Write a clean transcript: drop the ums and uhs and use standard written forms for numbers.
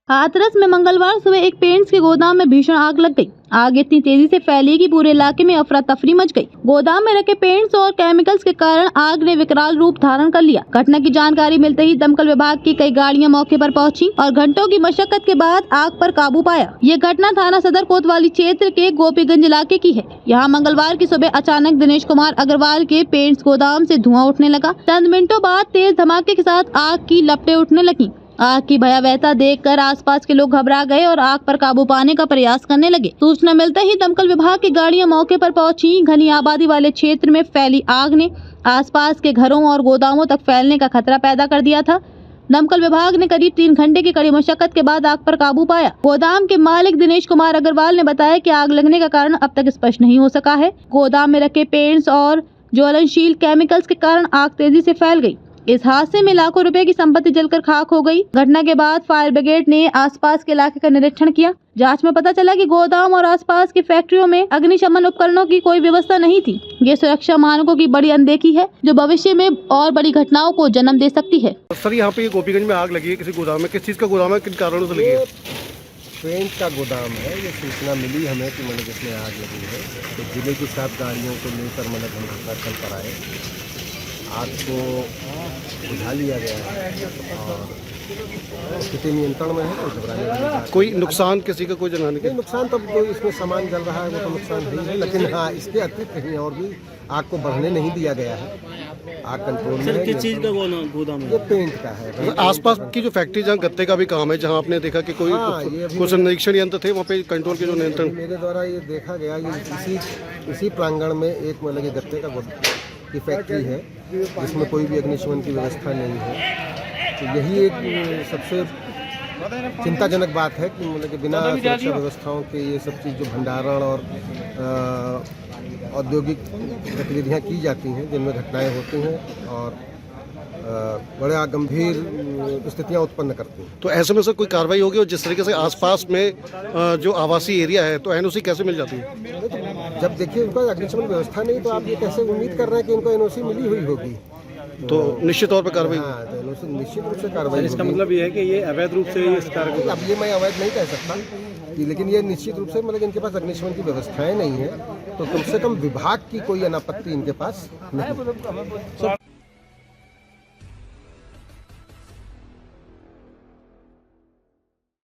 हाथरस में मंगलवार सुबह एक पेंट्स के गोदाम में भीषण आग लग गई। आग इतनी तेजी से फैली कि पूरे इलाके में अफरा तफरी मच गई। गोदाम में रखे पेंट्स और केमिकल्स के कारण आग ने विकराल रूप धारण कर लिया। घटना की जानकारी मिलते ही दमकल विभाग की कई गाड़ियां मौके पर पहुंची और घंटों की मशक्कत के बाद आग पर काबू पाया। ये घटना थाना सदर कोतवाली क्षेत्र के गोपीगंज इलाके की है। यहाँ मंगलवार की सुबह अचानक दिनेश कुमार अग्रवाल के पेंट्स गोदाम से धुआं उठने लगा। चंद मिनटों बाद तेज धमाके के साथ आग की लपटें उठने लगी। आग की भयावहता देखकर आसपास के लोग घबरा गए और आग पर काबू पाने का प्रयास करने लगे। सूचना मिलते ही दमकल विभाग की गाड़ियां मौके पर पहुंची। घनी आबादी वाले क्षेत्र में फैली आग ने आसपास के घरों और गोदामों तक फैलने का खतरा पैदा कर दिया था। दमकल विभाग ने करीब 3 घंटे की कड़ी मशक्कत के बाद आग पर काबू पाया। गोदाम के मालिक दिनेश कुमार अग्रवाल ने बताया कि आग लगने का कारण अब तक स्पष्ट नहीं हो सका है। गोदाम में रखे पेंट्स और ज्वलनशील केमिकल्स के कारण आग तेजी से फैल गई। इस हादसे में लाखों रुपए की संपत्ति जलकर खाक हो गई। घटना के बाद फायर ब्रिगेड ने आसपास के इलाके का निरीक्षण किया। जांच में पता चला कि गोदाम और आसपास की फैक्ट्रियों में अग्निशमन उपकरणों की कोई व्यवस्था नहीं थी। ये सुरक्षा मानकों की बड़ी अनदेखी है जो भविष्य में और बड़ी घटनाओं को जन्म दे सकती है। सर, यहाँ पे गोपीगंज में आग लगी है किसी गोदाम में, किस चीज का गोदाम है, किन कारणों से लगी है? पेंट का गोदाम है। ये सूचना मिली हमें कि मतलब इसमें आग लगी है, तो जिले की 7 गाड़ियों को लेकर मतलब हम घटनास्थल पर आए। आग को बुझा लिया गया है और स्थिति नियंत्रण में है। कोई घबराने वाली बात नहीं। कोई नुकसान किसी का कोई जनहानि का? नुकसान तो कोई इसमें सामान जल रहा है वो तो नुकसान नहीं है, लेकिन हाँ इसके अतिरिक्त कहीं और भी आग को बढ़ने नहीं दिया गया है। आग कंट्रोल में है। किस चीज़ का गोदाम है? ये पेंट का है। आसपास की जो फैक्ट्री जहाँ गत्ते का भी काम है, जहाँ आपने देखा कि कोई कुछ निरीक्षण यंत्र थे वहाँ पे कंट्रोल के जो नियंत्रण मेरे द्वारा ये देखा गया कि इसी प्रांगण में एक मतलब कि गत्ते का की फैक्ट्री है जिसमें कोई भी अग्निशमन की व्यवस्था नहीं है। तो यही एक सबसे चिंताजनक बात है कि मतलब कि बिना सुरक्षा व्यवस्थाओं के ये सब चीज़ जो भंडारण और औद्योगिक गतिविधियाँ की जाती हैं जिनमें घटनाएं होती हैं और बड़ा गंभीर स्थितियां उत्पन्न करती हैं। तो ऐसे में सर कोई कार्रवाई होगी? और जिस तरीके से आसपास में जो आवासीय एरिया है तो एनओसी कैसे मिल जाती है? तो जब देखिए उनका अग्निशमन व्यवस्था नहीं तो आप ये कैसे उम्मीद कर रहे हैं कि उनको एनओसी मिली हुई होगी? तो निश्चित तौर पर कार्रवाई। हाँ, तो एनओसी निश्चित रूप से कार्रवाई। इसका मतलब ये है कि ये अवैध रूप से इस कार्य को, अब ये मैं अवैध नहीं कह सकता, लेकिन ये निश्चित रूप से मतलब इनके पास अग्निशमन की व्यवस्थाएं नहीं है, तो कम से कम विभाग की कोई अनापत्ति इनके पास नहीं।